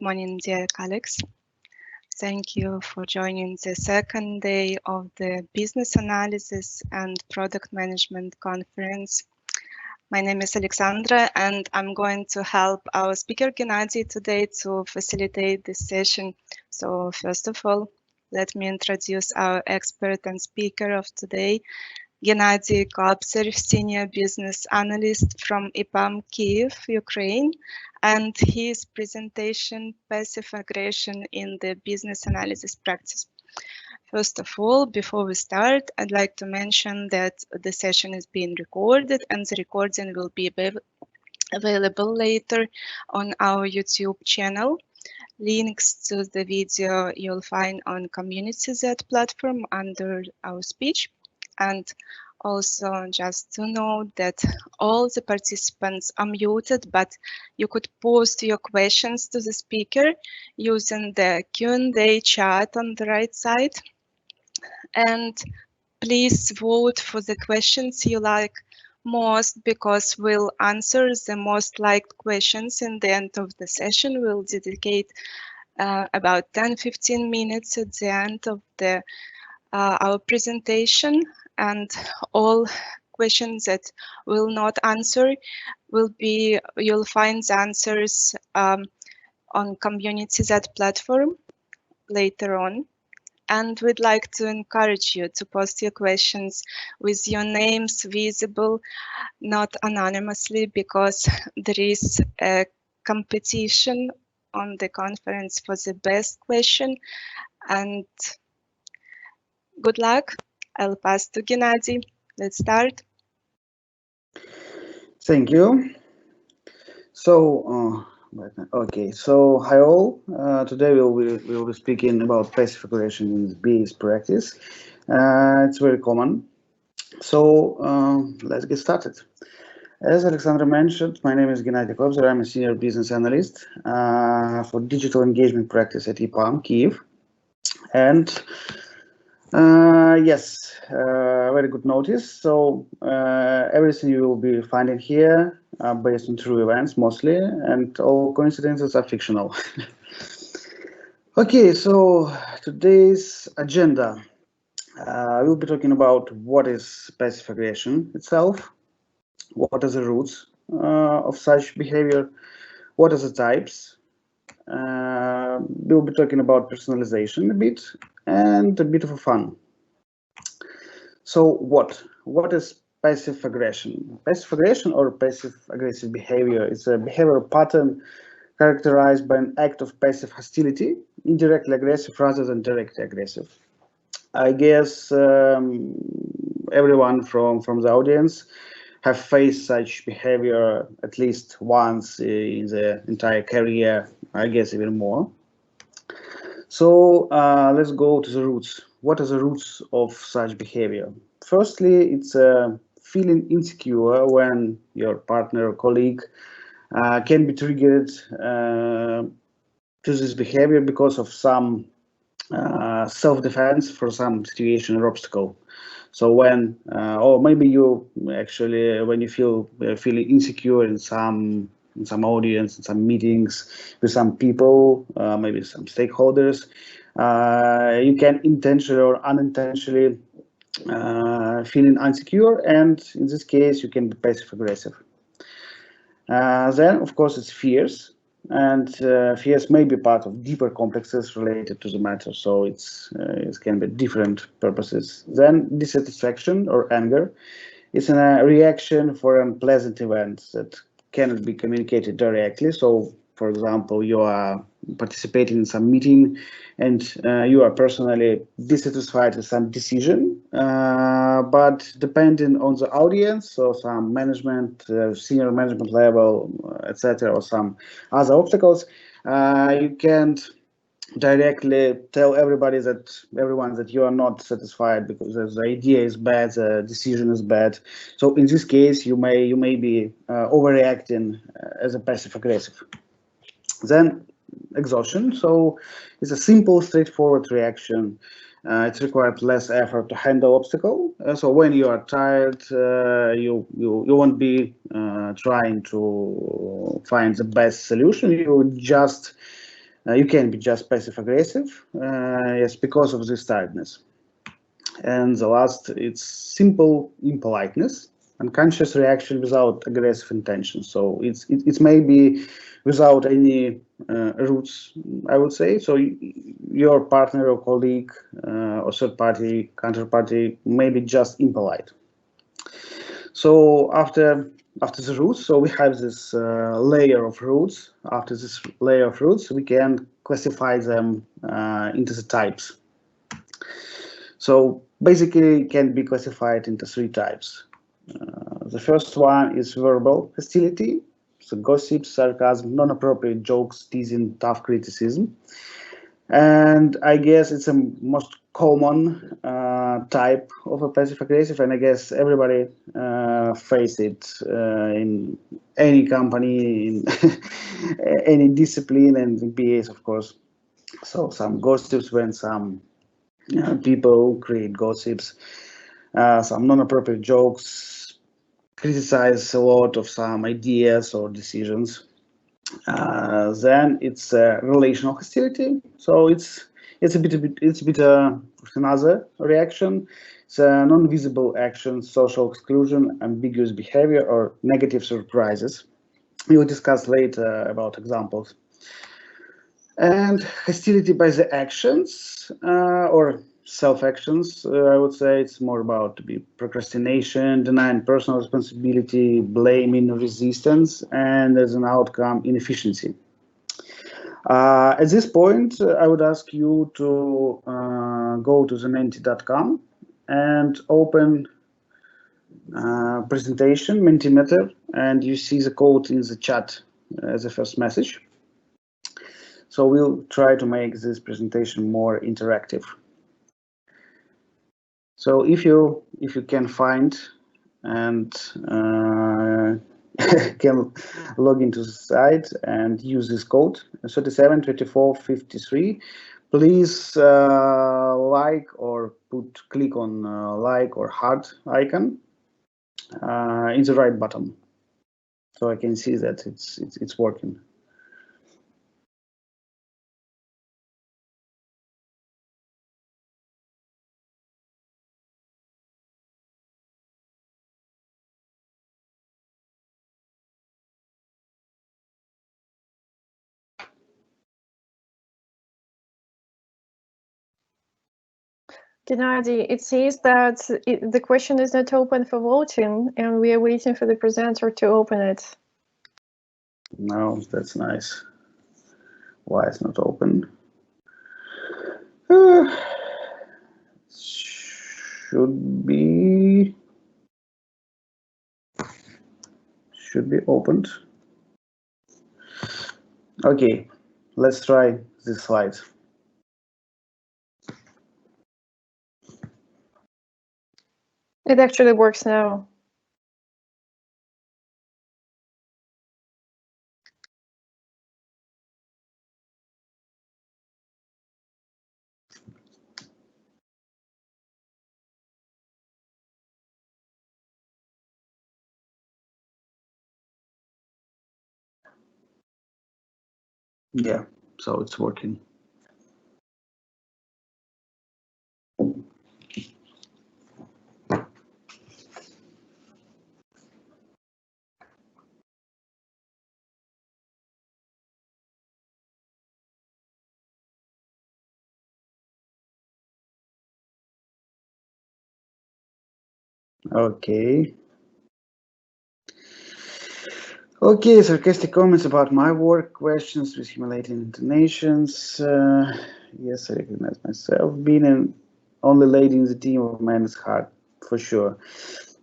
morning, dear colleagues. Thank you for joining the second day of the Business Analysis and Product Management Conference. My name is Alexandra, and I'm going to help our speaker Gennadii today to facilitate this session. So first of all, let me introduce our expert and speaker of today, Gennadii Kobzar, Senior Business Analyst from EPAM Kyiv, Ukraine, and his presentation, Passive Aggression in the Business Analysis Practice. First of all, before we start, I'd like to mention that the session is being recorded and the recording will be available later on our YouTube channel. Links to the video you'll find on Community Z platform under our speech. And also just to note that all the participants are muted, but you could post your questions to the speaker using the Q&A chat on the right side. And please vote for the questions you like most, because we'll answer the most liked questions in the end of the session. We'll dedicate about 10-15 minutes at the end of our presentation, and all questions that will not answer you'll find the answers on Community Z platform later on. And we'd like to encourage you to post your questions with your names visible, not anonymously, because there is a competition on the conference for the best question. And good luck. I'll pass to Gennadii. Let's start. Thank you. So, hi all. Today we'll be speaking about passive aggression in BA's practice. It's very common. So let's get started. As Alexandra mentioned, my name is Gennadii Kobzar. I'm a senior business analyst for digital engagement practice at EPAM Kyiv, and yes, very good notice. So everything you will be finding here are based on true events mostly, and all coincidences are fictional. Okay, so today's agenda, we'll be talking about what is passive aggression itself, what are the roots of such behavior, what are the types. We'll be talking about personalization a bit, and a bit of fun. So what is passive aggression? Passive aggression, or passive aggressive behavior, is a behavioral pattern characterized by an act of passive hostility, indirectly aggressive rather than directly aggressive. I guess everyone from the audience have faced such behavior at least once in the entire career, I guess even more. So let's go to the roots. What are the roots of such behavior? Firstly, it's feeling insecure when your partner or colleague can be triggered to this behavior because of some self-defense for some situation or obstacle. So when, or maybe you actually, when you feel feeling insecure in some audience, in some meetings with some people, maybe some stakeholders, you can intentionally or unintentionally feeling insecure, and in this case you can be passive aggressive. Then of course it's fears, and fears may be part of deeper complexes related to the matter, so it can be different purposes. Then dissatisfaction or anger is a reaction for unpleasant events that cannot be communicated directly. So for example, you are participating in some meeting and you are personally dissatisfied with some decision, but depending on the audience, so some management, senior management level, etc., or some other obstacles, you can't directly tell everyone that you are not satisfied because the idea is bad, the decision is bad. So in this case, you may be overreacting as a passive aggressive. Then exhaustion. So it's a simple, straightforward reaction. It requires less effort to handle obstacle. So when you are tired, you won't be trying to find the best solution. You just You can be just passive-aggressive, yes, because of this tiredness. And the last, it's simple impoliteness, unconscious reaction without aggressive intention. So it's maybe without any roots, I would say. So your partner or colleague or third party, counterparty, maybe just impolite. So after the roots, so we have this layer of roots. After this layer of roots, we can classify them into the types. So basically, it can be classified into three types. The first one is verbal hostility, so gossip, sarcasm, non-appropriate jokes, teasing, tough criticism. And I guess it's a most common type of a passive-aggressive, and I guess everybody face it in any company, in any discipline, and in BAs, of course. So some gossips when some people create gossips, some non-appropriate jokes, criticize a lot of some ideas or decisions. Then it's relational hostility. So it's a bit another reaction. It's non-visible action, social exclusion, ambiguous behavior, or negative surprises. We will discuss later about examples. And hostility by the actions or self-actions, I would say it's more about procrastination, denying personal responsibility, blaming, resistance, and as an outcome, inefficiency. At this point, I would ask you to go to the menti.com and open presentation, Mentimeter, and you see the code in the chat as a first message. So we'll try to make this presentation more interactive. So if you can find and can log into the site and use this code 372453, please like or click on like or heart icon in the right button, so I can see that it's working. Gennadii, it says that the question is not open for voting, and we are waiting for the presenter to open it. No, that's nice. Why it's not open? Should be opened. Okay, let's try this slide. It actually works now. Yeah, so it's working. Okay. Okay, sarcastic comments about my work, questions with humiliating intonations. Yes, I recognize myself. Being an only lady in the team of men is hard, for sure.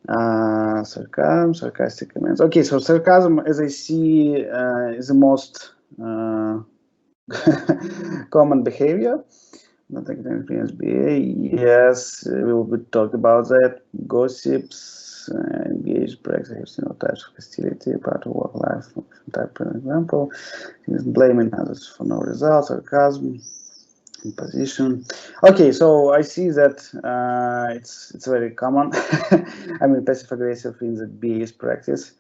Sarcasm, sarcastic comments. Okay, so sarcasm, as I see, is the most common behavior. Not academic BA. Yes, we will talk about that. Gossips, engaged practice, types of hostility, part of work life. Type, for example, is blaming others for no results, sarcasm, imposition. Okay, so I see that it's very common. I mean, passive aggressive in the BA's practice.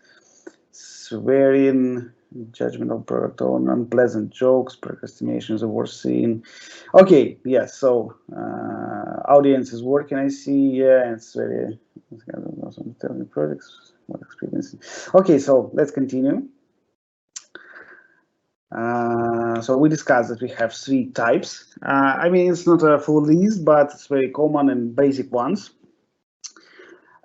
Swearing, judgment of product owner, unpleasant jokes, procrastination is the worst scene. Okay, yes, so audience is working, I see, yeah, it's very, some projects, what experience. Okay, so let's continue. So we discussed that we have 3 types. I mean, it's not a full list, but it's very common and basic ones.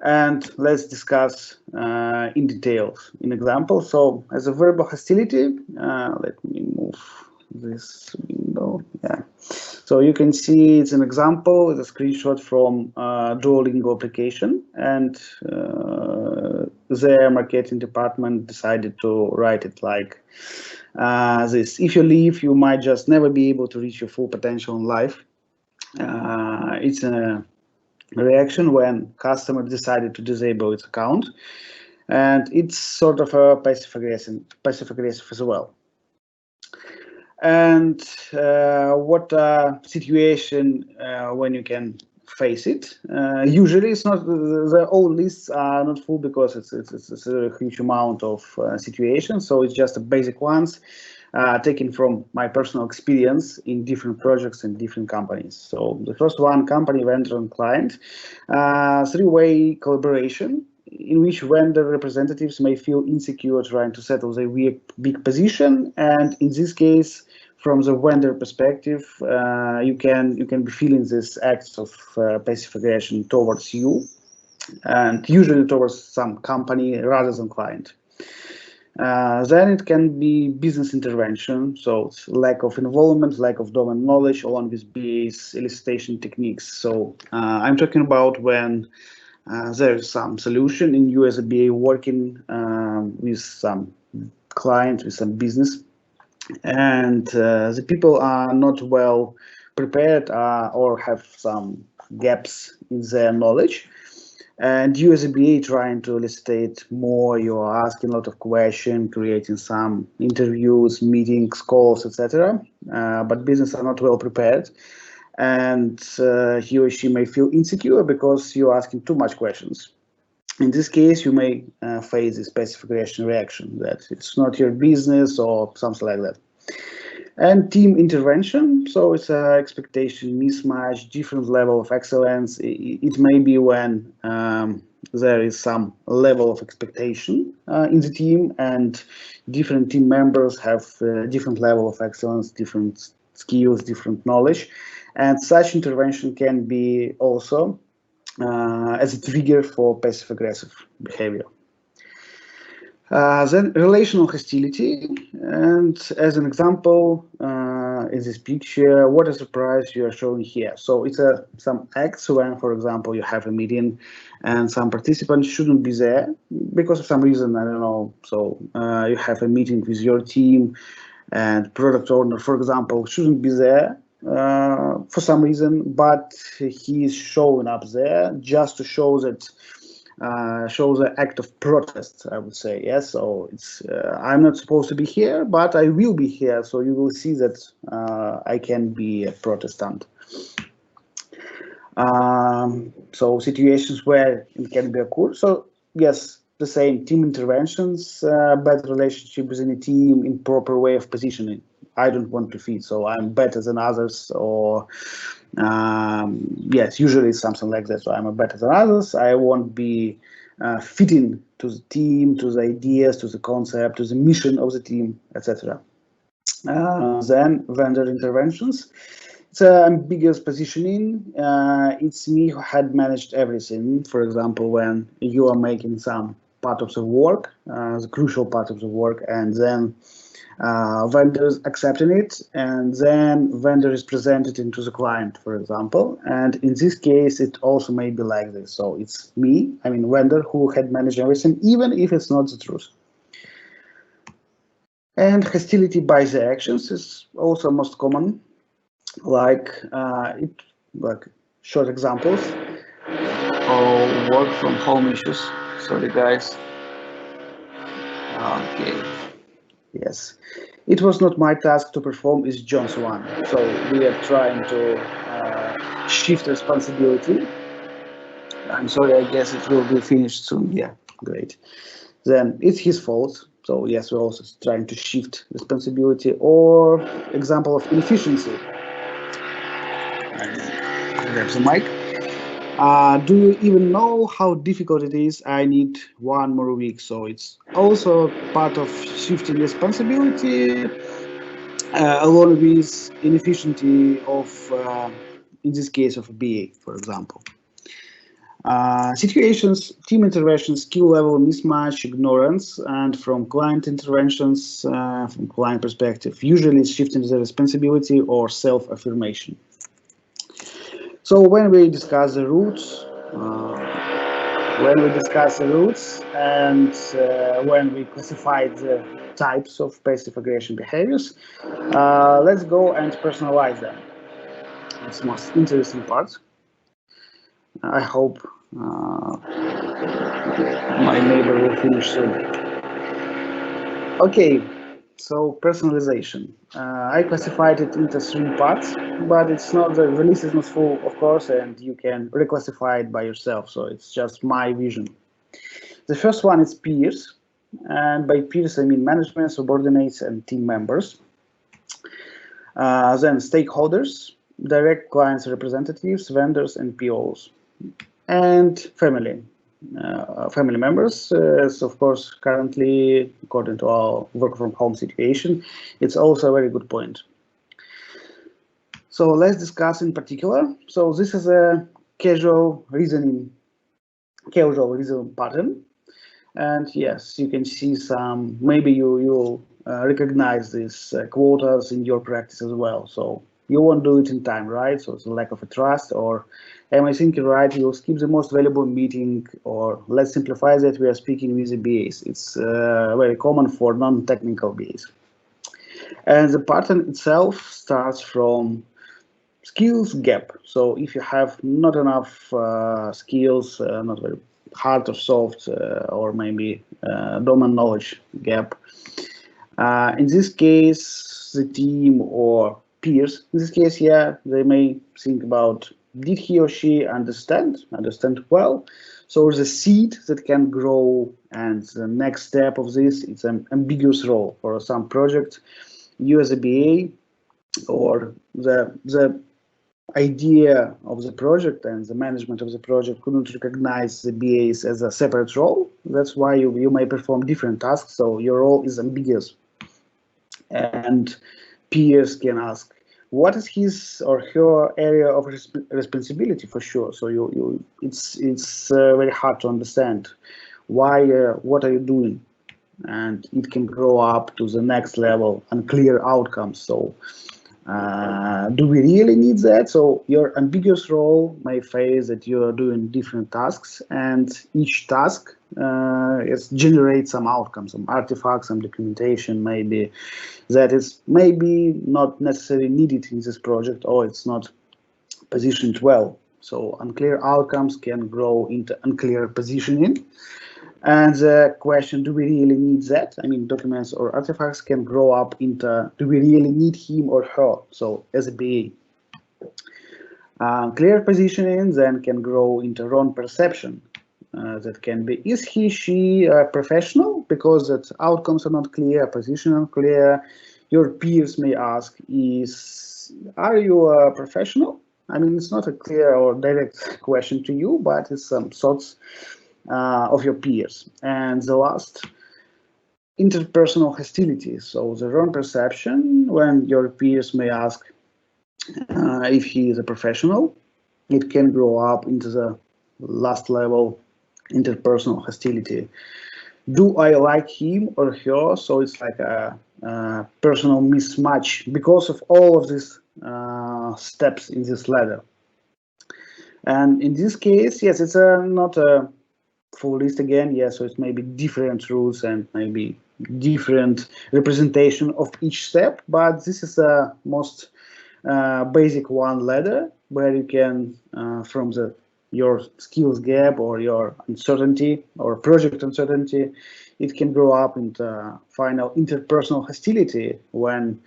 And let's discuss in detail in example. So as a verbal hostility, let me move this window. Yeah. So you can see it's an example, it's a screenshot from Duolingo application, and their marketing department decided to write it like this. If you leave, you might just never be able to reach your full potential in life. It's a reaction when customer decided to disable its account, and it's sort of a passive aggressive as well. And what situation when you can face it? Usually, it's not the all lists are not full because it's a huge amount of situations. So it's just the basic ones taken from my personal experience in different projects and different companies. So the first one, company, vendor, and client, 3-way collaboration, in which vendor representatives may feel insecure trying to settle their big position, and in this case, from the vendor perspective, you can be feeling these acts of passive aggression towards you, and usually towards some company rather than client. Then it can be business intervention, so it's lack of involvement, lack of domain knowledge, along with BA's elicitation techniques. So I'm talking about when there is some solution in you as a BA working with some client, with some business, and the people are not well prepared or have some gaps in their knowledge. And you as a BA trying to elicit more, you are asking a lot of questions, creating some interviews, meetings, calls, etc. But business are not well prepared, and he or she may feel insecure because you're asking too much questions. In this case, you may face this passive aggression reaction that it's not your business or something like that. And team intervention, so it's an expectation mismatch, different level of excellence. It may be when there is some level of expectation in the team, and different team members have different level of excellence, different skills, different knowledge, and such intervention can be also as a trigger for passive aggressive behavior. Then relational hostility, and as an example in this picture, what a surprise you are showing here. So it's some acts when, for example, you have a meeting and some participants shouldn't be there because of some reason, I don't know. So you have a meeting with your team and product owner, for example, shouldn't be there for some reason, but he is showing up there just to show that shows an act of protest, I would say. Yes, so it's I'm not supposed to be here, but I will be here, so you will see that I can be a Protestant. So situations where it can be occurred. So yes, the same team interventions, better relationship within a team, improper way of positioning. I don't want to fit, so I'm better than others, or yes, usually it's something like that. So I'm better than others. I won't be fitting to the team, to the ideas, to the concept, to the mission of the team, etc. Then vendor interventions. It's ambiguous positioning. It's me who had managed everything. For example, when you are making some part of the work, the crucial part of the work, and then vendors accepting it, and then vendor is presented into the client, for example. And in this case, it also may be like this. So it's me, I mean vendor, who had managed everything, even if it's not the truth. And hostility by the actions is also most common. Like short examples or work from home issues. Sorry guys. Okay. Yes, it was not my task to perform, it's John's one. So we are trying to shift responsibility. I'm sorry, I guess it will be finished soon. Yeah, great. Then it's his fault. So yes, we're also trying to shift responsibility. Or example of inefficiency. Grab the mic. Do you even know how difficult it is? I need 1 more week. So it's also part of shifting responsibility, along with inefficiency of, in this case, of a BA, for example. Situations, team intervention, skill level mismatch, ignorance, and from client interventions, from client perspective, usually it's shifting the responsibility or self-affirmation. So when we discuss the roots, and when we classify the types of passive aggression behaviors, let's go and personalize them. It's the most interesting part. I hope my neighbor will finish soon. Okay, so personalization. I classified it into 3 parts, but it's not, the list is not full, of course, and you can reclassify it by yourself. So it's just my vision. The first one is peers, and by peers I mean management, subordinates, and team members. Then stakeholders, direct clients, representatives, vendors, and POs, and family. Family members, of course, currently, according to our work from home situation, it's also a very good point. So let's discuss in particular. So this is a casual reasoning pattern. And yes, you can see some, maybe you'll recognize these quotas in your practice as well. So you won't do it in time, right? So it's a lack of a trust, or am I thinking right? You'll skip the most valuable meeting, or let's simplify that we are speaking with the BAs. It's very common for non-technical BAs. And the pattern itself starts from skills gap. So if you have not enough skills, not very hard or soft, or maybe domain knowledge gap, in this case, the team or peers, in this case, yeah, they may think about, did he or she understand well? So the seed that can grow, and the next step of this, it's an ambiguous role for some project. You as a BA, or the idea of the project and the management of the project couldn't recognize the BAs as a separate role. That's why you may perform different tasks, so your role is ambiguous. And peers can ask, what is his or her area of responsibility, for sure. So it's very hard to understand why, what are you doing, and it can grow up to the next level, unclear outcomes. So do we really need that? So your ambiguous role may face that you are doing different tasks, and each task generates some outcomes, some artifacts, some documentation, maybe that is maybe not necessarily needed in this project, or it's not positioned well. So unclear outcomes can grow into unclear positioning. And the question, do we really need that? I mean, documents or artifacts can grow up into, do we really need him or her? So as a BA. Clear positioning then can grow into wrong perception. That can be, is he, she a professional? Because that outcomes are not clear, position unclear. Your peers may ask, are you a professional? I mean, it's not a clear or direct question to you, but it's some thoughts of your peers. And the last, interpersonal hostility. So the wrong perception, when your peers may ask if he is a professional, it can grow up into the last level, interpersonal hostility. Do I like him or her? So it's like a personal mismatch because of all of these steps in this ladder. And in this case, yes, it's not a full list again, yeah, so it's maybe different rules and maybe different representation of each step, but this is a most basic one ladder where you can, from your skills gap or your uncertainty or project uncertainty, it can grow up into final interpersonal hostility when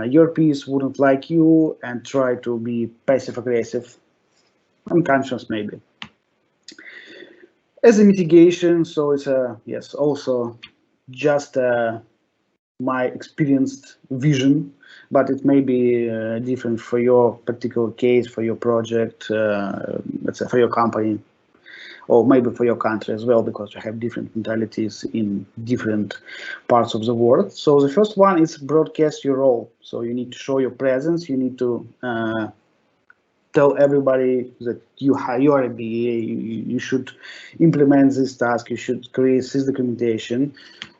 your peers wouldn't like you and try to be passive-aggressive, unconscious maybe. As a mitigation, so it's a, yes, also just my experienced vision, but it may be different for your particular case, for your project, let's say for your company, or maybe for your country as well, because you have different mentalities in different parts of the world. So the first one is broadcast your role. So you need to show your presence. You need to tell everybody that you are a BA. You should implement this task. You should create this documentation.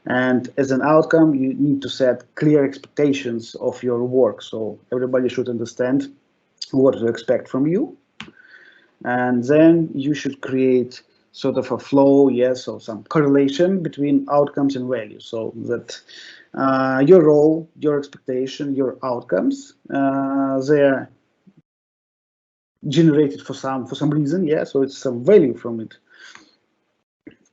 And as an outcome, you need to set clear expectations of your work. So everybody should understand what to expect from you. And then you should create sort of a flow, yes, or some correlation between outcomes and values, so that your role, your expectation, your outcomes, they're generated for some reason, yeah, so it's some value from it.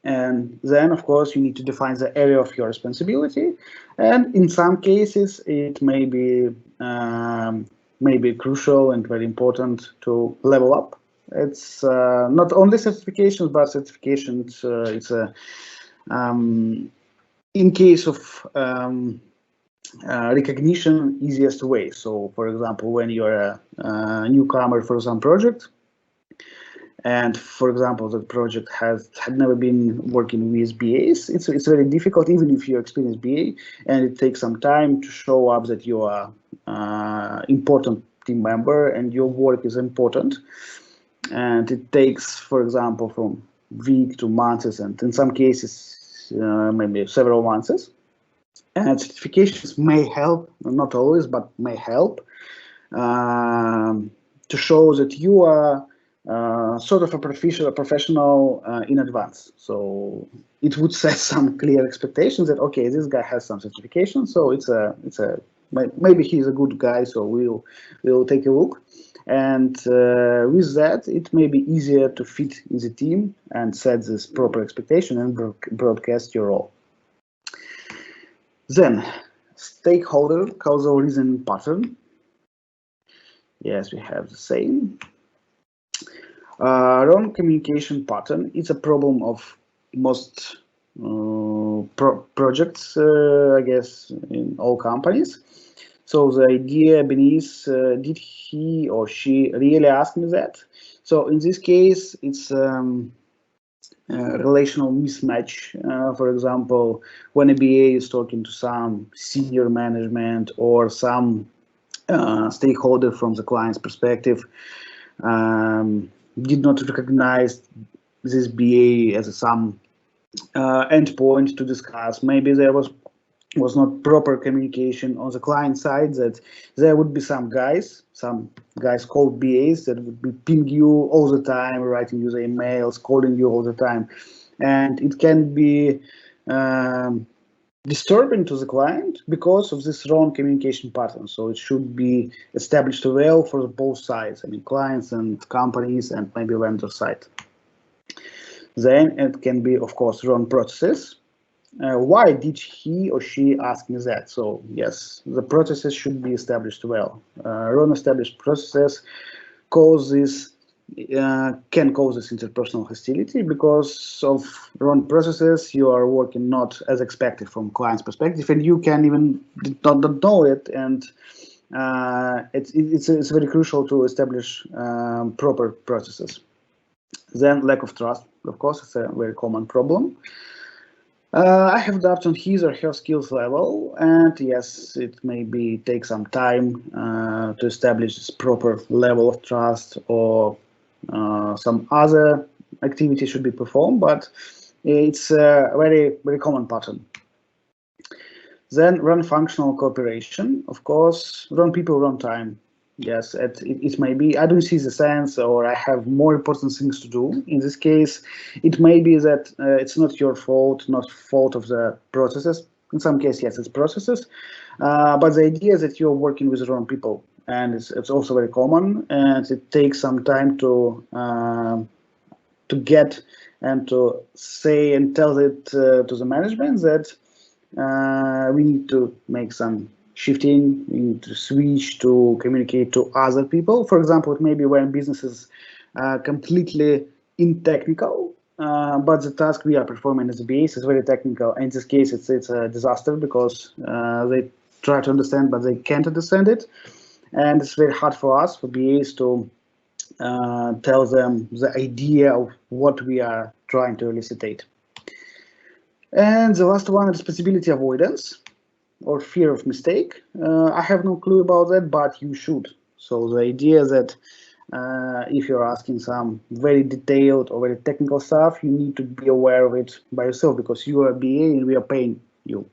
And then, of course, you need to define the area of your responsibility, and in some cases it may be crucial and very important to level up. It's not only certifications, but certifications. It's a in case of recognition, easiest way. So, for example, when you're a newcomer for some project, and for example, the project had never been working with BAs, it's very difficult, even if you're experienced BA, and it takes some time to show up that you are important team member and your work is important. And it takes, for example, from week to months, and in some cases, maybe several months. And certifications may help, not always, but may help to show that you are sort of a professional in advance. So it would set some clear expectations that, okay, this guy has some certification, so maybe he's a good guy, so we'll take a look. And with that, it may be easier to fit in the team and set this proper expectation and broadcast your role. Then, stakeholder causal reasoning pattern. Yes, we have the same. Wrong communication pattern. It's a problem of most projects, I guess, in all companies. So the idea beneath, did he or she really ask me that? So in this case, it's relational mismatch. For example, when a BA is talking to some senior management or some stakeholder from the client's perspective, did not recognize this BA as some endpoint to discuss. Maybe there was not proper communication on the client side, that there would be some guys called BAs that would be ping you all the time, writing you the emails, calling you all the time. And it can be disturbing to the client because of this wrong communication pattern. So it should be established well for both sides, I mean, clients and companies and maybe vendor side. Then it can be, of course, wrong processes. Why did he or she ask me that? So yes, the processes should be established well. Wrong established processes can cause this interpersonal hostility because of wrong processes. You are working not as expected from client's perspective, and you can even not know it. And it's very crucial to establish proper processes. Then lack of trust, of course, it's a very common problem. I have doubts on his or her skills level, and yes, it maybe take some time to establish this proper level of trust, or some other activity should be performed, but it's a very, very common pattern. Then wrong functional cooperation, of course, wrong people, wrong time. Yes, it may be, I don't see the sense, or I have more important things to do. In this case, it may be that it's not your fault, not fault of the processes. In some cases, yes, it's processes. But the idea is that you're working with the wrong people, and it's also very common, and it takes some time to get and to say and tell it to the management that we need to make some shifting, we need to switch to communicate to other people. For example, it may be when business is completely in technical, but the task we are performing as BAs is very technical. In this case, it's a disaster because they try to understand, but they can't understand it. And it's very hard for us, for BAs, to tell them the idea of what we are trying to elicitate. And the last one, responsibility avoidance or fear of mistake. I have no clue about that, but you should. So the idea that if you're asking some very detailed or very technical stuff, you need to be aware of it by yourself because you are a BA and we are paying you.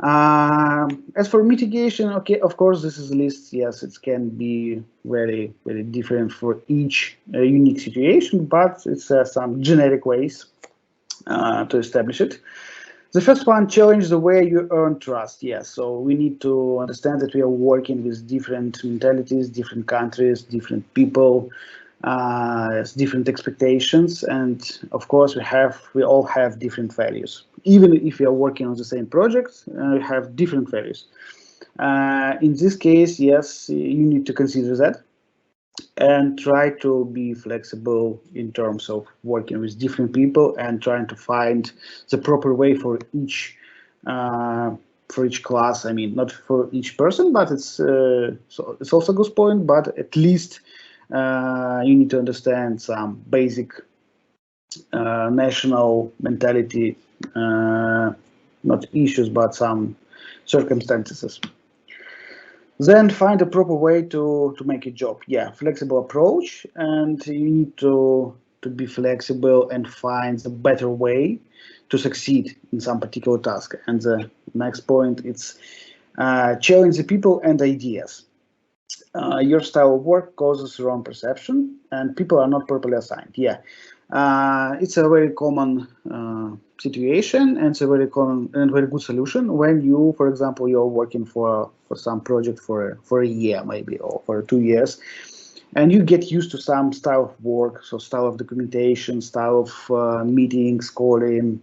As for mitigation, okay, of course, this is a list. Yes, it can be very, very different for each unique situation, but it's some generic ways to establish it. The first one, challenge the way you earn trust. Yes, so we need to understand that we are working with different mentalities, different countries, different people, different expectations, and of course we all have different values. Even if we are working on the same project, we have different values. In this case, yes, you need to consider that and try to be flexible in terms of working with different people and trying to find the proper way for each class. I mean, not for each person, but so it's also a good point. But at least you need to understand some basic national mentality, not issues, but some circumstances. Then find a proper way to make a job. Yeah, flexible approach, and you need to be flexible and find the better way to succeed in some particular task. And the next point, it's challenge the people and ideas. Your style of work causes wrong perception, and people are not properly assigned. Yeah, it's a very common situation, and it's a very common and very good solution when you, for example, you're working for some project for a year maybe or for 2 years, and you get used to some style of work, so style of documentation, style of meetings, calling,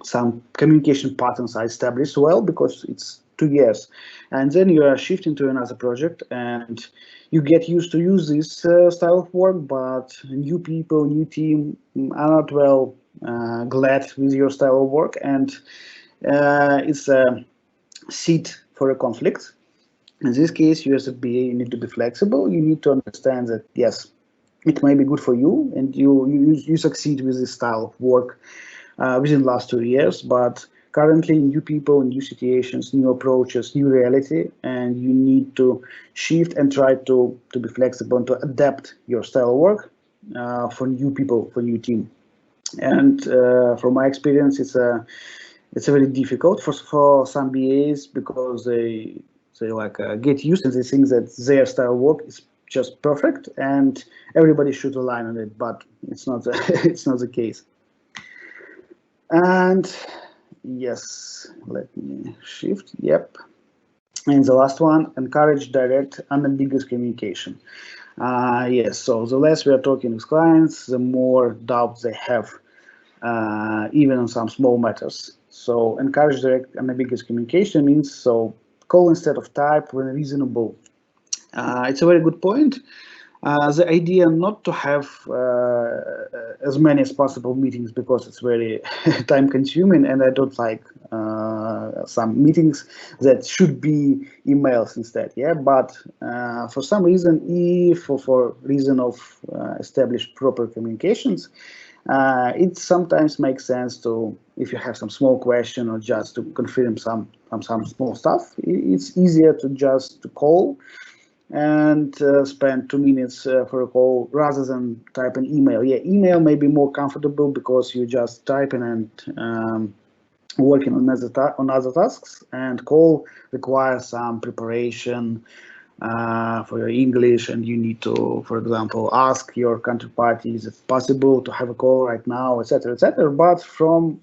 some communication patterns are established well because it's 2 years, and then you are shifting to another project and you get used to use this style of work, but new people, new team are not well glad with your style of work, and it's a seed for a conflict. In this case, you as a BA, you need to be flexible. You need to understand that yes, it may be good for you, and you succeed with this style of work within the last 2 years, but currently new people, new situations, new approaches, new reality, and you need to shift and try to be flexible and to adapt your style of work for new people, for new team. And from my experience, it's very difficult for some BAs because they like get used to the things that their style of work is just perfect and everybody should align on it, but it's not it's not the case. And yes, let me shift. Yep. And the last one, encourage direct, unambiguous communication. Yes, so the less we are talking with clients, the more doubts they have, even on some small matters. So encourage direct, unambiguous communication means so call instead of type when reasonable. It's a very good point. The idea not to have as many as possible meetings because it's very time consuming, and I don't like some meetings that should be emails instead. Yeah, but for some reason, if for reason of establish proper communications, it sometimes makes sense to, if you have some small question or just to confirm some small stuff, it's easier to just to call and spend 2 minutes for a call rather than type an email. Yeah, email may be more comfortable because you just typing and working on other tasks, and call requires some preparation for your English, and you need to, for example, ask your counterparty, is it possible to have a call right now, etc., etc. But from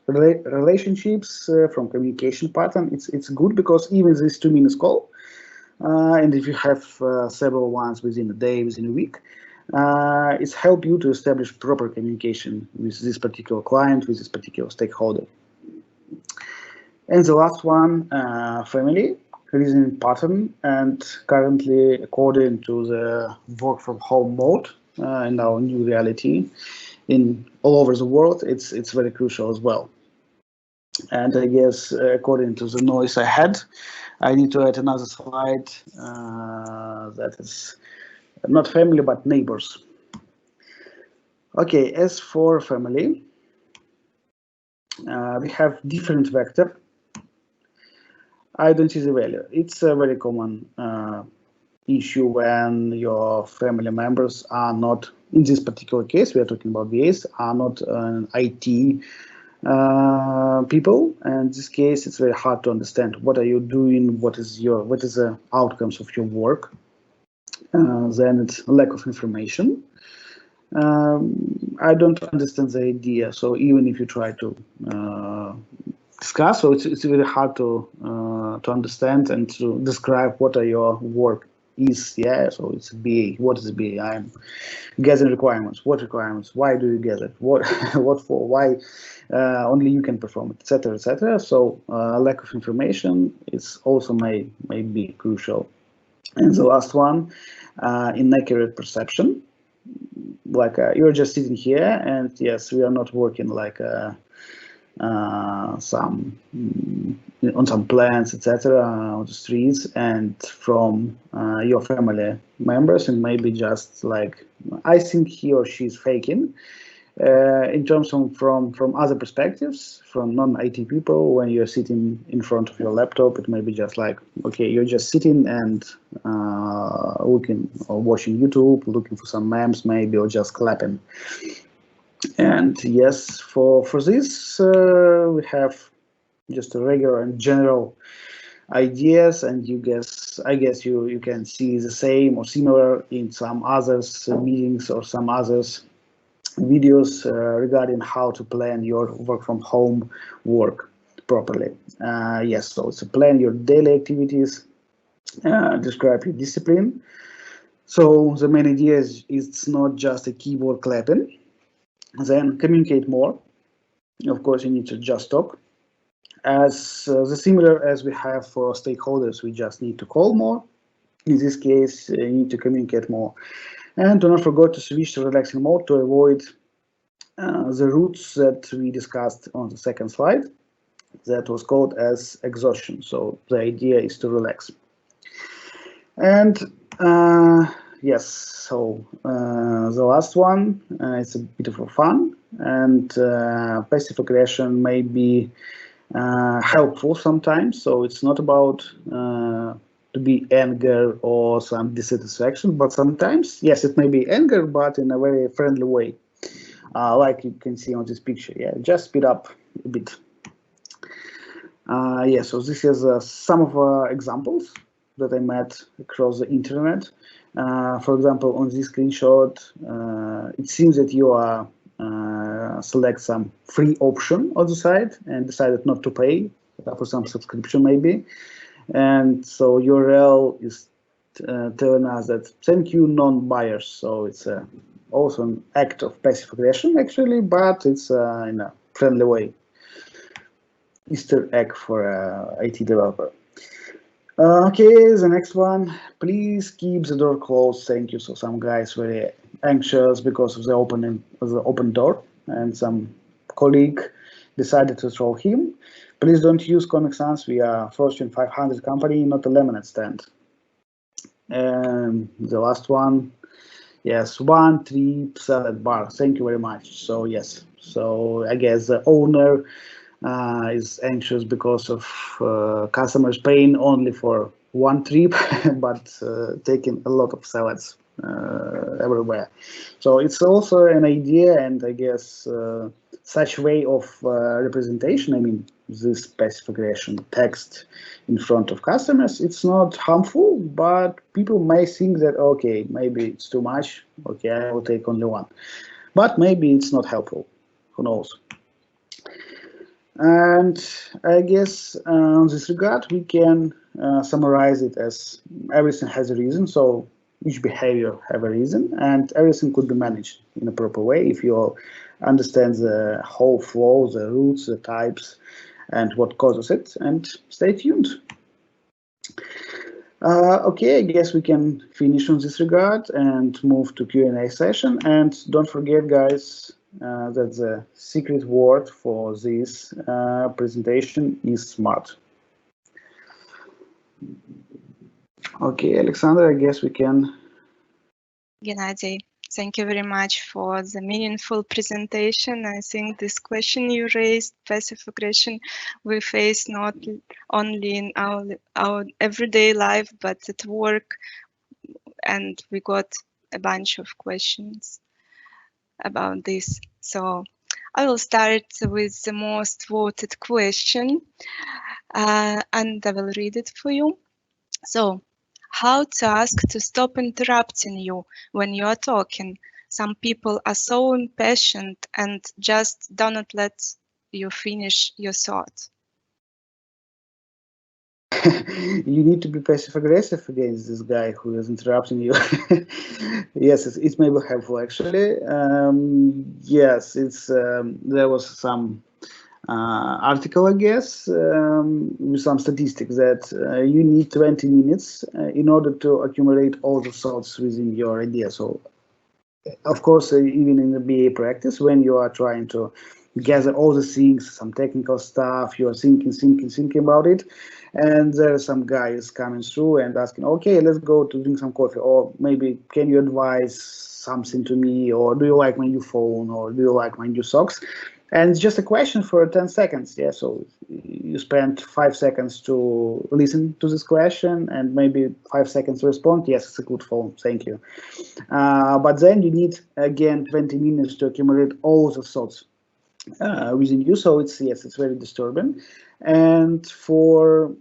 relationships, from communication pattern, it's good because even this 2 minutes call, and if you have several ones within a day, within a week, it's help you to establish proper communication with this particular client, with this particular stakeholder. And the last one, family, reasoning pattern, and currently according to the work from home mode, in our new reality in all over the world, it's very crucial as well. And I guess according to the noise I had, I need to add another slide that is not family but neighbors. Okay, as for family, we have different vector. I don't see the value. It's a very common issue when your family members are not, in this particular case, we are talking about VAs, are not IT people. And in this case, it's very hard to understand what are you doing, what is the outcomes of your work. Then it's lack of information. I don't understand the idea. So even if you try to discuss, so it's very hard to understand and to describe what are your work is. Yeah, so it's BA. What is BA? I'm gathering requirements. What requirements? Why do you gather? What what for? Why only you can perform it, etc., etc. So lack of information is also may be crucial. And the last one, inaccurate perception. Like you're just sitting here, and yes, we are not working like on some plants, etc., on the streets, and from your family members, and maybe just like I think he or she is faking. In terms of from other perspectives, from non-IT people, when you're sitting in front of your laptop, it may be just like, okay, you're just sitting and looking or watching YouTube, looking for some memes maybe, or just clapping. And yes, for this we have just a regular and general ideas, and I guess you can see the same or similar in some others meetings or some others videos regarding how to plan your work from home work properly. Yes, so it's plan your daily activities, describe your discipline. So the main idea is it's not just a keyboard clapping. Then communicate more. Of course, you need to just talk. As the similar as we have for stakeholders, we just need to call more. In this case, you need to communicate more. And do not forget to switch to relaxing mode to avoid the roots that we discussed on the second slide. That was called as exhaustion. So the idea is to relax. And yes, so the last one, it's a bit of a fun, and passive aggression may be helpful sometimes. So it's not about to be anger or some dissatisfaction, but sometimes, yes, it may be anger, but in a very friendly way. Like you can see on this picture, yeah, just speed up a bit. Yeah, so this is some of examples that I met across the internet. For example, on this screenshot, it seems that you are select some free option on the site and decided not to pay for some subscription maybe. And so URL is telling us that thank you non-buyers. So it's also an act of passive aggression actually, but it's in a friendly way. Easter egg for an IT developer. Okay, the next one. Please keep the door closed. Thank you. So some guys very anxious because of the open door, and some colleague decided to throw him. Please don't use Comic Sans. We are Fortune 500 company, not a lemonade stand. And the last one. Yes, 1 trip salad bar. Thank you very much. So yes, so I guess the owner is anxious because of customers paying only for one trip, but taking a lot of salads everywhere. So it's also an idea, and I guess such way of representation, I mean, this passive aggression text in front of customers, it's not harmful, but people may think that, okay, maybe it's too much, okay, I will take only one. But maybe it's not helpful, who knows. And I guess in this regard, we can summarize it as everything has a reason. So each behavior have a reason, and everything could be managed in a proper way if you understand the whole flow, the roots, the types, and what causes it. And stay tuned. Okay, I guess we can finish on this regard and move to Q&A session. And don't forget, guys, that the secret word for this presentation is smart. Okay, Alexander, I guess we can. Gennadii, thank you very much for the meaningful presentation. I think this question you raised, passive aggression, we face not only in our everyday life, but at work, and we got a bunch of questions about this. So I will start with the most voted question, and I will read it for you. So, how to ask to stop interrupting you when you are talking? Some people are so impatient and just do not let you finish your thought. You need to be passive aggressive against this guy who is interrupting you. Yes, it may be helpful actually. Yes, it's there was some article, I guess, with some statistics that you need 20 minutes in order to accumulate all the thoughts within your idea. So, of course, even in the BA practice, when you are trying to gather all the things, some technical stuff, you are thinking about it, and there's some guys coming through and asking, okay, let's go to drink some coffee, or maybe can you advise something to me, or do you like my new phone, or do you like my new socks? And it's just a question for 10 seconds. Yeah, so you spend 5 seconds to listen to this question and maybe 5 seconds to respond. Yes, it's a good phone, thank you. But then you need again 20 minutes to accumulate all the thoughts within you. So it's, yes, it's very disturbing. And for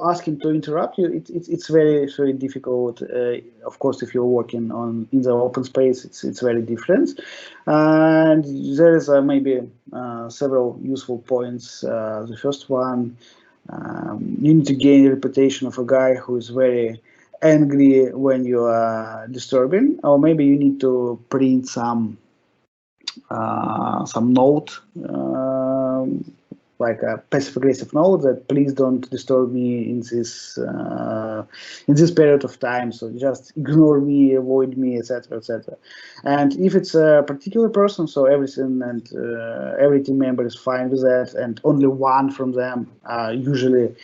asking to interrupt you, it's very difficult. Of course, if you're working in the open space, it's very different. And there is maybe several useful points. The first one, you need to gain a reputation of a guy who is very angry when you are disturbing, or maybe you need to print some note, like a passive-aggressive note that please don't disturb me in this period of time. So just ignore me, avoid me, etc., etc. And if it's a particular person, so everything and every team member is fine with that, and only one from them usually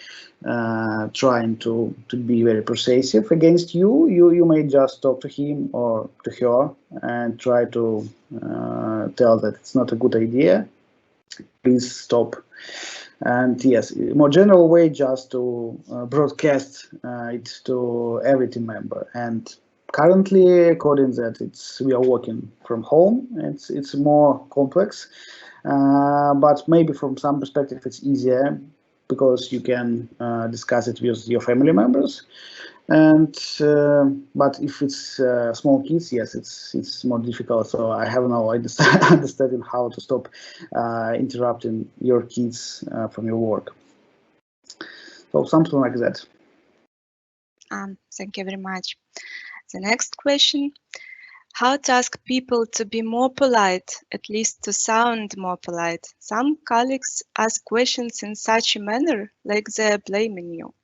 trying to be very persuasive against you, you may just talk to him or to her and try to tell that it's not a good idea. Please stop. And yes, more general way, just to broadcast it to every team member. And currently, according that we are working from home, it's more complex, but maybe from some perspective it's easier because you can discuss it with your family members. And but if it's small kids, yes, it's more difficult. So I have no understanding how to stop interrupting your kids from your work. So something like that. Thank you very much. The next question: how to ask people to be more polite, at least to sound more polite? Some colleagues ask questions in such a manner, like they're blaming you.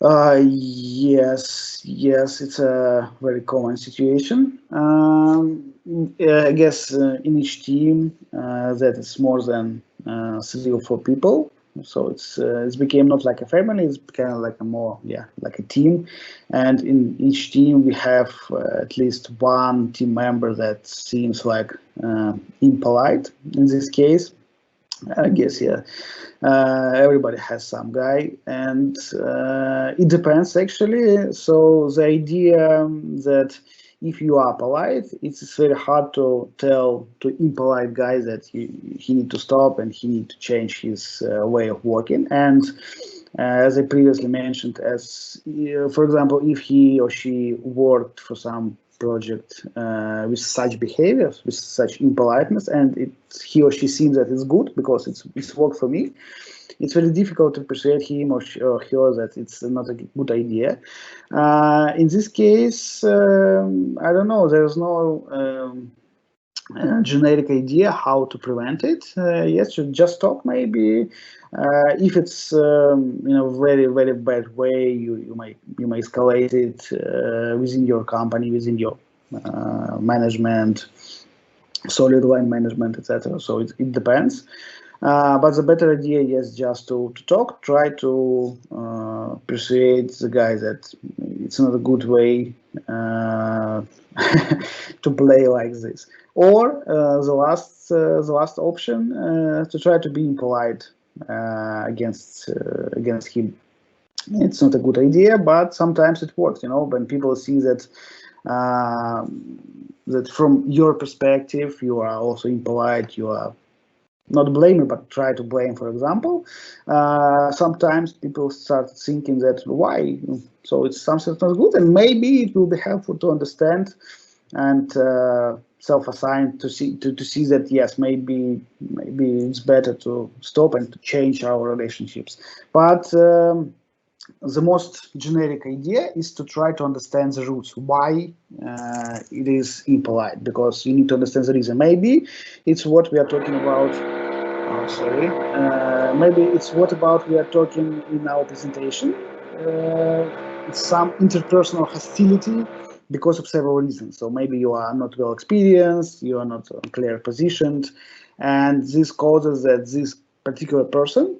Yes, it's a very common situation. I guess in each team that is more than 3 or 4 people. So it's became not like a family, it's kind of like a more, like a team. And in each team we have at least one team member that seems like impolite in this case. I guess, everybody has some guy, and it depends actually. So the idea that if you are polite, it's very hard to tell to impolite guy that he need to stop and he need to change his way of working. And as I previously mentioned, as for example, if he or she worked for some project with such behaviors, with such impoliteness, and he or she seems that it's good because it's worked for me, it's very difficult to persuade him or her that it's not a good idea. In this case, I don't know. There's no generic idea how to prevent it. Yes, you just talk maybe. If it's very very bad way, you may escalate it within your company, within your management, solid line management, etc. So it depends. But the better idea is just to talk, try to persuade the guy that it's not a good way to play like this. Or the last option, to try to be impolite against him. It's not a good idea, but sometimes it works. When people see that that from your perspective you are also impolite, you are not blaming, but try to blame, for example. Sometimes people start thinking that why? So it's something that's not good, and maybe it will be helpful to understand and self-assign to see that yes, maybe it's better to stop and to change our relationships. But the most generic idea is to try to understand the roots, why it is impolite, because you need to understand the reason. Maybe it's what we are talking about. Oh, sorry. Maybe it's what about we are talking in our presentation. It's some interpersonal hostility because of several reasons. So maybe you are not well experienced, you are not clear positioned, and this causes that this particular person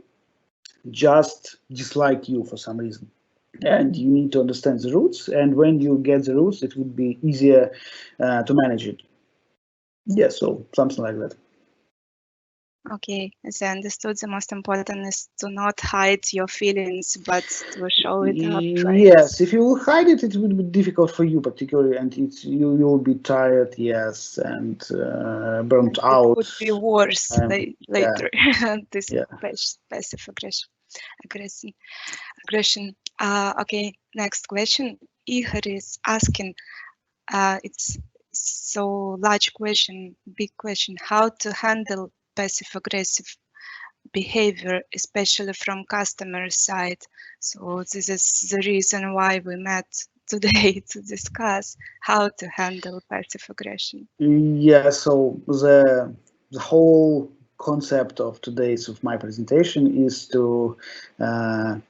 just dislike you for some reason. And you need to understand the roots, and when you get the roots, it would be easier to manage it. Yeah, so something like that. Okay, as I understood, the most important is to not hide your feelings, but to show it up. Right? Yes, if you will hide it, it will be difficult for you, particularly, and you will be tired, yes, and burnt out. It would be worse later. Yeah. This passive aggression. Okay, next question. Igor is asking. It's so large question, big question. How to handle passive aggressive behavior, especially from customer side. So this is the reason why we met today to discuss how to handle passive aggression. Yeah, so the whole concept of my presentation is to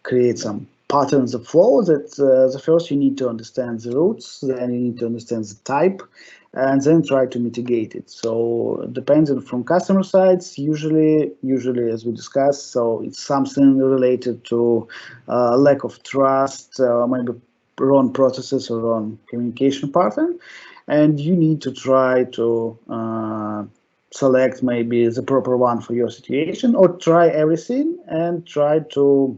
create some patterns of flow. That the first you need to understand the roots, then you need to understand the type, and then try to mitigate it. So depending from customer sides, usually as we discussed, so it's something related to lack of trust, maybe wrong processes or wrong communication pattern, and you need to try to select maybe the proper one for your situation, or try everything and try to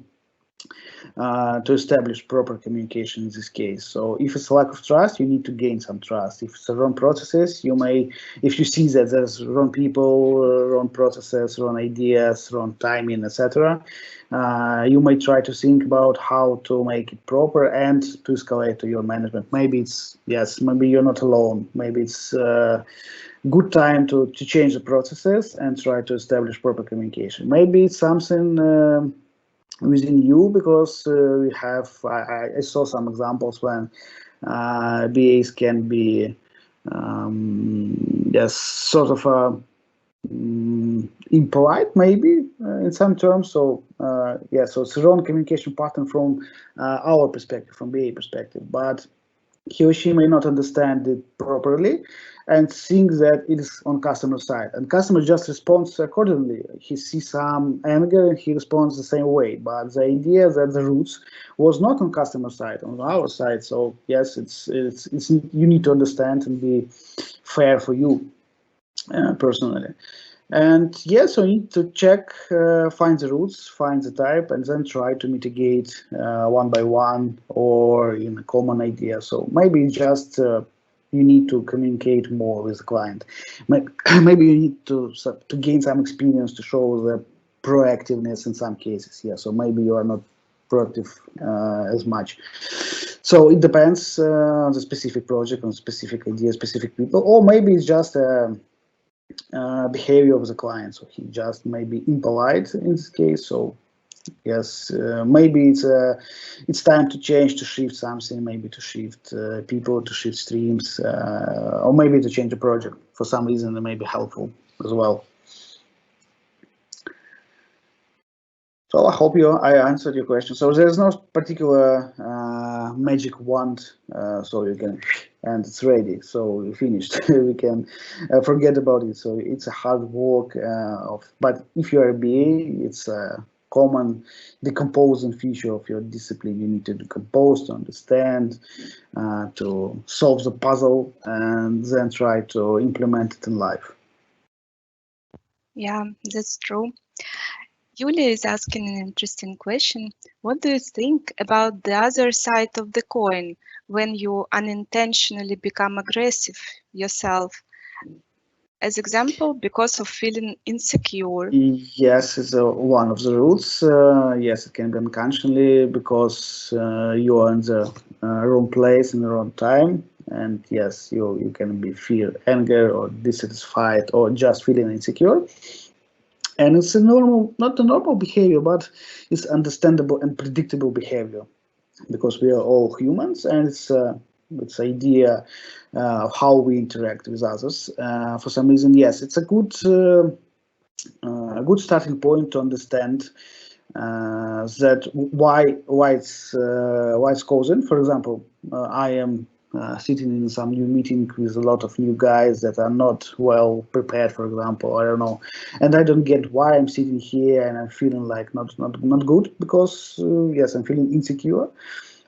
establish proper communication in this case. So if it's a lack of trust, you need to gain some trust. If it's a wrong processes, you may, if you see that there's wrong people, wrong processes, wrong ideas, wrong timing, etc., you may try to think about how to make it proper and to escalate to your management. Maybe it's, yes, maybe you're not alone. Maybe it's good time to change the processes and try to establish proper communication. Maybe it's something within you, because we have, I saw some examples when BAs can be yes, sort of impolite maybe in some terms. So yeah, so it's a wrong communication pattern from our perspective, from BA perspective, but he or she may not understand it properly and think that it is on customer side, and customer just responds accordingly. He sees some anger and he responds the same way, but the idea that the roots was not on customer side, on our side. So yes, it's you need to understand and be fair for you personally. And yes, so you need to check, find the roots, find the type, and then try to mitigate one by one or in a common idea. So maybe just you need to communicate more with the client. Maybe you need to gain some experience to show the proactiveness in some cases. Yeah, so maybe you are not proactive as much. So it depends on the specific project, on specific idea, specific people, or maybe it's just behavior of the client. So he just may be impolite in this case. So Yes, maybe it's time to change, to shift something, maybe to shift people, to shift streams, or maybe to change a project for some reason that may be helpful as well. So I hope I answered your question. So there's no particular magic wand, so you can, and it's ready. So we finished. We can forget about it. So it's a hard work but if you're a BA, it's a common decomposing feature of your discipline. You need to decompose, to understand, to solve the puzzle, and then try to implement it in life. Yeah, that's true. Yulia is asking an interesting question. What do you think about the other side of the coin when you unintentionally become aggressive yourself? As example, because of feeling insecure. Yes, it's one of the rules. Yes, it can be unconsciously because you are in the wrong place in the wrong time. And yes, you can be feel anger or dissatisfied or just feeling insecure. And it's a normal, not a normal behavior, but it's understandable and predictable behavior because we are all humans, and it's idea of how we interact with others. For some reason, yes, it's a good starting point to understand that why it's causing. For example, I am sitting in some new meeting with a lot of new guys that are not well prepared, for example, I don't know, and I don't get why I'm sitting here and I'm feeling like not good because yes, I'm feeling insecure,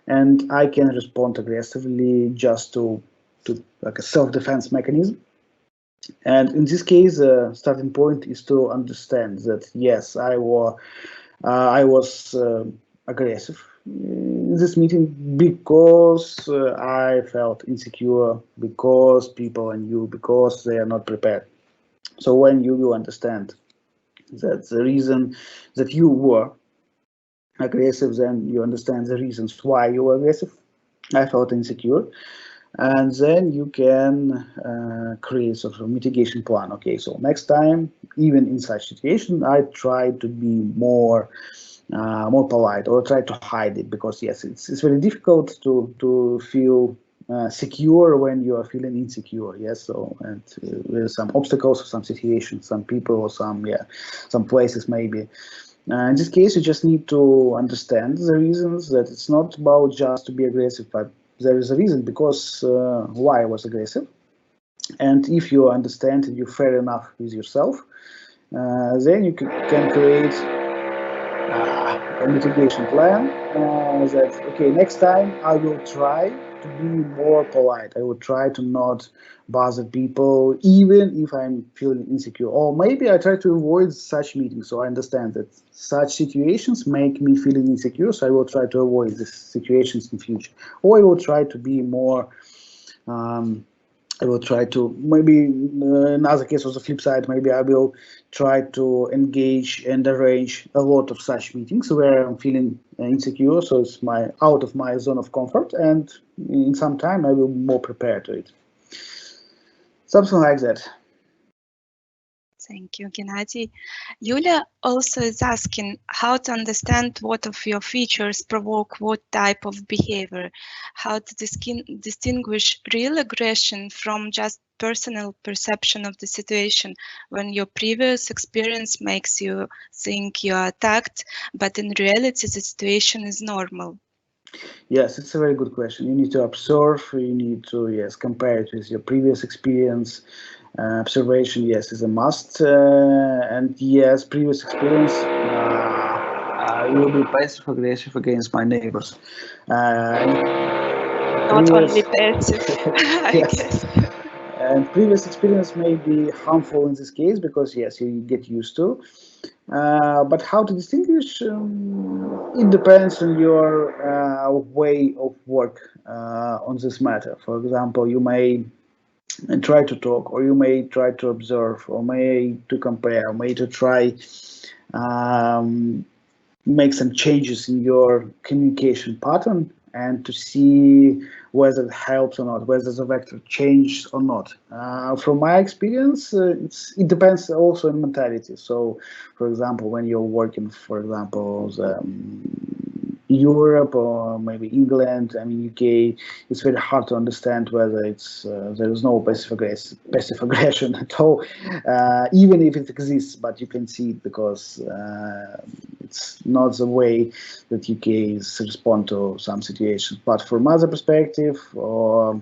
and I can respond aggressively just to like a self-defense mechanism. And in this case, the starting point is to understand that yes, I was aggressive in this meeting because I felt insecure because people I knew because they are not prepared. So when you will understand that the reason that you were aggressive, then you understand the reasons why you were aggressive. I felt insecure, and then you can create sort of a mitigation plan. Okay, so next time, even in such situation, I try to be more polite or try to hide it because yes, it's very difficult to feel secure when you are feeling insecure. Yes, so and with some obstacles or some situations, some people or some places maybe. In this case, you just need to understand the reasons that it's not about just to be aggressive, but there is a reason because why I was aggressive. And if you understand and you're fair enough with yourself, then you can create a mitigation plan that, okay, next time I will try to be more polite. I will try to not bother people, even if I'm feeling insecure. Or maybe I try to avoid such meetings. So I understand that such situations make me feeling insecure. So I will try to avoid these situations in future. Or I will try to be more I will try to maybe in other case on the flip side, maybe I will try to engage and arrange a lot of such meetings where I'm feeling insecure, so it's out of my zone of comfort, and in some time I will be more prepared to it. Something like that. Thank you, Gennadii. Yulia also is asking how to understand what of your features provoke what type of behavior, how to distinguish real aggression from just personal perception of the situation when your previous experience makes you think you are attacked, but in reality the situation is normal. Yes, it's a very good question. You need to observe, you need to, yes, compare it with your previous experience. Observation, yes, is a must. And yes, previous experience, I will be passive aggressive against my neighbors. Not only passive, I yes. guess. And previous experience may be harmful in this case because, yes, you get used to. But how to distinguish? It depends on your way of work on this matter. For example, you may try to talk, or you may try to observe, or may to compare, or may to try make some changes in your communication pattern and to see whether it helps or not, whether the vector changed or not. From my experience, it depends also on mentality. So, for example, when you're working, for example, Europe or maybe England, I mean UK, it's very hard to understand whether it's there is no passive aggression at all, even if it exists, but you can see it because it's not the way that UKs respond to some situations. But from other perspective, or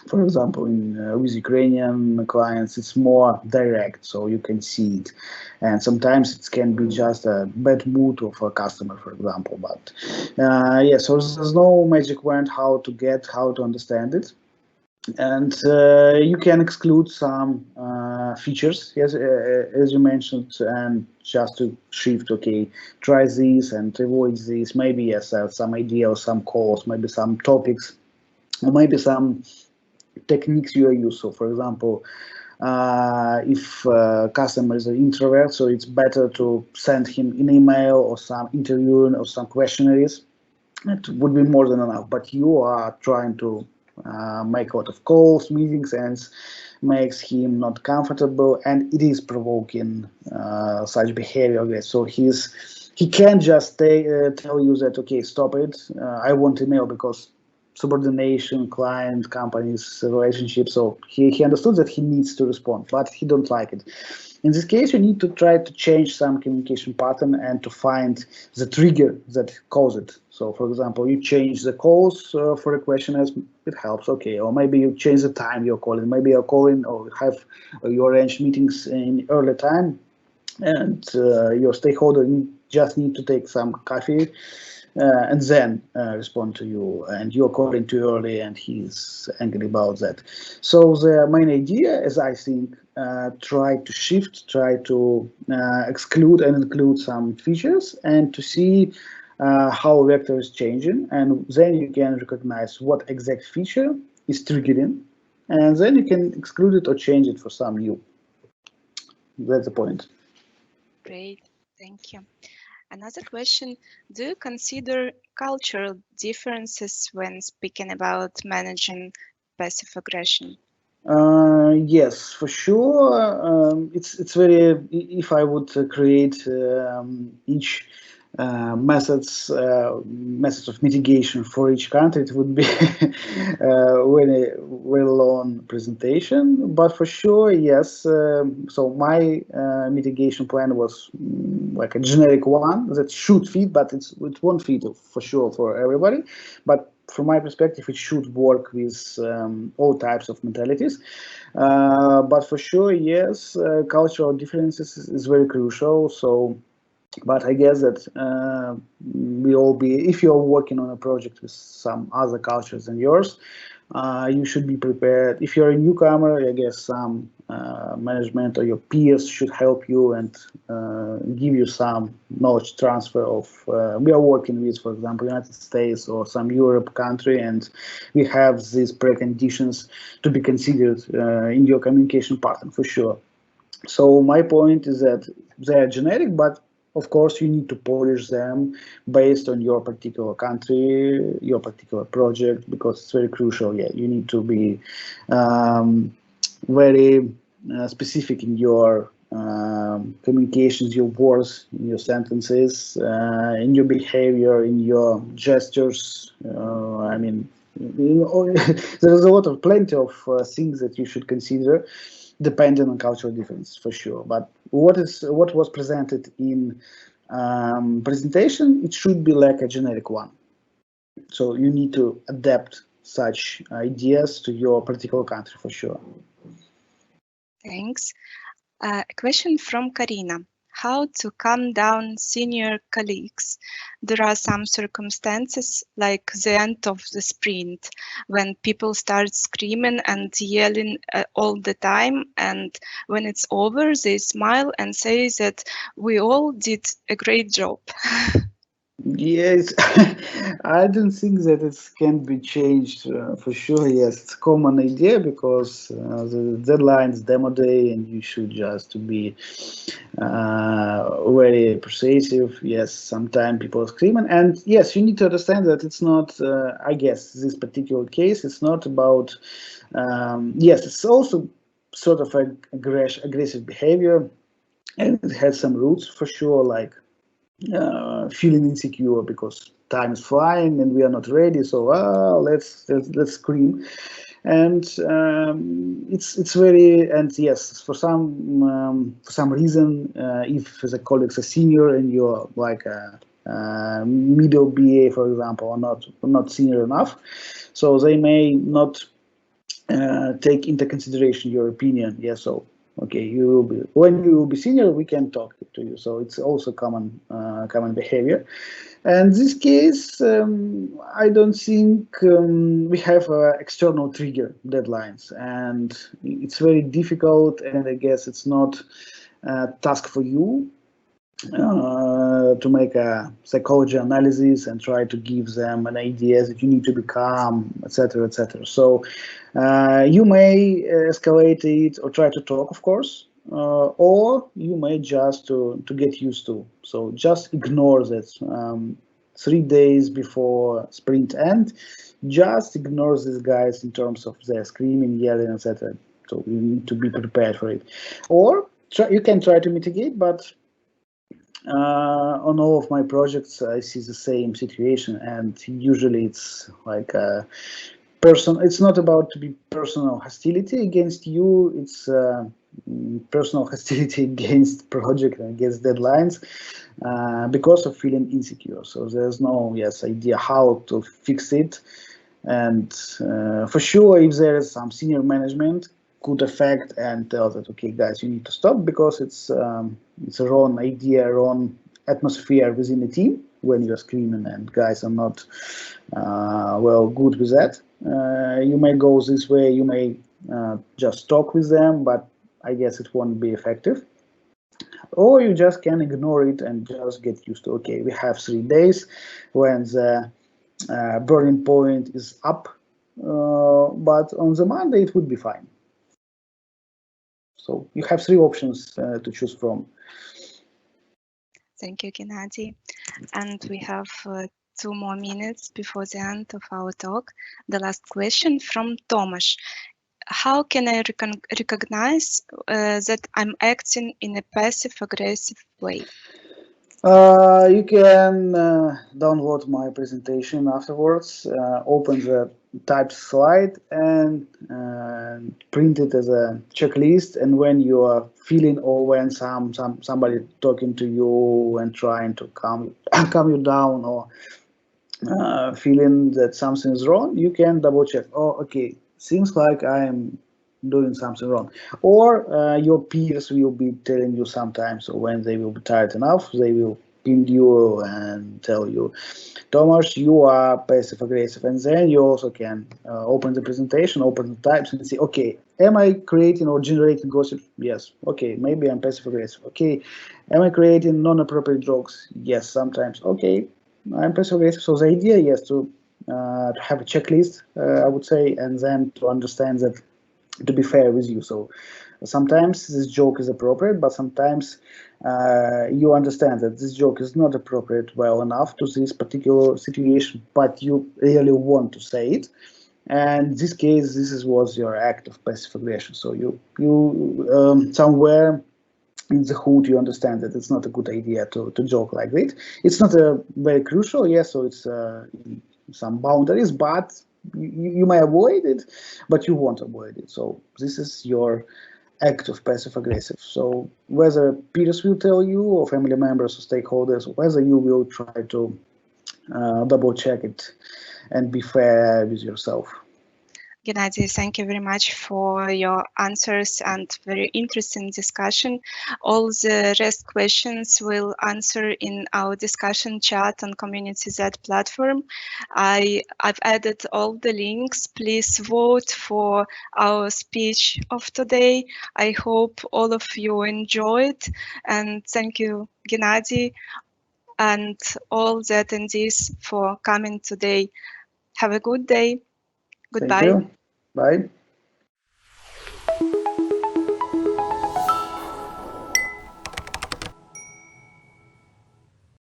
for example, with Ukrainian clients, it's more direct, so you can see it. And sometimes it can be just a bad mood of a customer, for example. But yeah, so there's no magic wand how to understand it. And you can exclude some features, as you mentioned, and just to shift, okay, try this and avoid this. Maybe yes, some idea or some calls, maybe some topics, or maybe some techniques you use. So, for example, if customer is an introvert, so it's better to send him an email or some interview or some questionnaires. It would be more than enough. But you are trying to make a lot of calls, meetings, and makes him not comfortable, and it is provoking such behavior. So he can't just tell you that, okay, stop it. I want email because subordination, client, companies, relationship. So he understood that he needs to respond, but he don't like it. In this case, you need to try to change some communication pattern and to find the trigger that caused it. So, for example, you change the calls for a question as it helps, okay. Or maybe you change the time you're calling. Maybe you're calling or you arrange meetings in early time, and your stakeholder just need to take some coffee. And then respond to you, and you're calling too early and he's angry about that. So the main idea, as I think, try to shift, try to exclude and include some features, and to see how vector is changing, and then you can recognize what exact feature is triggering, and then you can exclude it or change it for some new. That's the point. Great, thank you. Another question, do you consider cultural differences when speaking about managing passive aggression? Yes, for sure. It's very. If I would create each methods of mitigation for each country, it would be very long presentation. But for sure, yes. So my mitigation plan was like a generic one that should fit, but it won't fit for sure for everybody. But from my perspective, it should work with all types of mentalities. But for sure, yes, cultural differences is very crucial. So, but I guess that we all be, if you're working on a project with some other cultures than yours, you should be prepared. If you're a newcomer, I guess some management or your peers should help you and give you some knowledge transfer of, we are working with, for example, United States or some Europe country, and we have these preconditions to be considered in your communication partner for sure. So my point is that they are generic, but of course, you need to polish them based on your particular country, your particular project, because it's very crucial. Yeah, you need to be very specific in your communications, your words, in your sentences, in your behavior, in your gestures. I mean, there's a lot of plenty of things that you should consider, depending on cultural difference for sure. But what was presented in presentation, it should be like a generic one. So you need to adapt such ideas to your particular country for sure. Thanks. A question from Karina. How to calm down senior colleagues? There are some circumstances like the end of the sprint when people start screaming and yelling all the time, and when it's over they smile and say that we all did a great job. Yes, I don't think that it can be changed for sure. Yes, it's a common idea because the deadline's demo day, and you should just to be very persuasive. Yes, sometimes people are screaming, and yes, you need to understand that it's not. I guess this particular case, it's not about. Yes, it's also sort of aggressive behavior, and it has some roots for sure, like feeling insecure because time is flying and we are not ready. So let's scream, and it's very, and yes, for some reason, if the colleagues are senior and you're like a middle BA, for example, or not senior enough, so they may not take into consideration your opinion. Yeah, so okay, you will be, when you will be senior, we can talk to you. So it's also common behavior. And this case, I don't think we have external trigger deadlines, and it's very difficult. And I guess it's not a task for you to make a psychology analysis and try to give them an idea that you need to be calm, etc., etc. So you may escalate it or try to talk, of course, or you may just to get used to. So just ignore that. 3 days before sprint end, just ignore these guys in terms of their screaming, yelling, etc. So you need to be prepared for it. Or you can try to mitigate, but on all of my projects, I see the same situation, and usually it's like a it's not about to be personal hostility against you. It's personal hostility against project and against deadlines because of feeling insecure. So there's no idea how to fix it. And for sure, if there is some senior management could affect and tell that, okay, guys, you need to stop because it's a wrong idea, wrong atmosphere within the team when you're screaming and guys are not good with that. You may go this way, you may just talk with them, but I guess it won't be effective. Or you just can ignore it and just get used to, okay, we have 3 days when the burning point is up, but on the Monday it would be fine. So you have 3 options to choose from. Thank you, Gennadii. And we have 2 more minutes before the end of our talk. The last question from Tomasz. How can I recognize that I'm acting in a passive-aggressive way? You can download my presentation afterwards, open the type slide and print it as a checklist. And when you are feeling, or when somebody talking to you and trying to calm you down, or feeling that something is wrong, you can double check. Oh, okay, seems like I am doing something wrong. Or your peers will be telling you sometimes, or when they will be tired enough, they will ping you and tell you, Thomas, you are passive aggressive. And then you also can open the presentation, open the types and see, okay, am I creating or generating gossip? Yes. Okay, maybe I'm passive aggressive. Okay, am I creating non-appropriate jokes? Yes, sometimes. Okay, I'm passive aggressive. So the idea, yes, to have a checklist, I would say, and then to understand that, to be fair with you. So sometimes this joke is appropriate, but sometimes you understand that this joke is not appropriate well enough to this particular situation, but you really want to say it. And in this case, was your act of passive aggression. So you somewhere in the hood, you understand that it's not a good idea to joke like that. It's not a very crucial, yes, so it's some boundaries, but you may avoid it, but you won't avoid it. So this is your act of passive aggressive. So whether peers will tell you, or family members or stakeholders, whether you will try to double check it and be fair with yourself. Gennadii, thank you very much for your answers and very interesting discussion. All the rest questions we'll answer in our discussion chat on Community Z platform. I've added all the links. Please vote for our speech of today. I hope all of you enjoyed, and thank you, Gennadii. and all the attendees for coming today. Have a good day. Goodbye. Thank you. Bye.